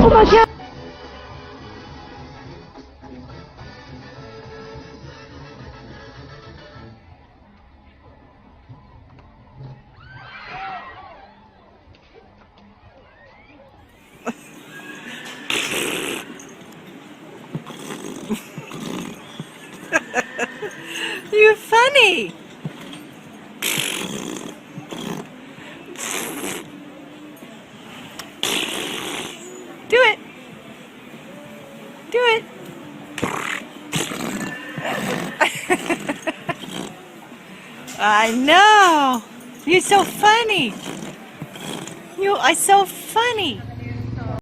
Oh my God. You're funny. Do it. Do it. I know. You're so funny. You are so funny.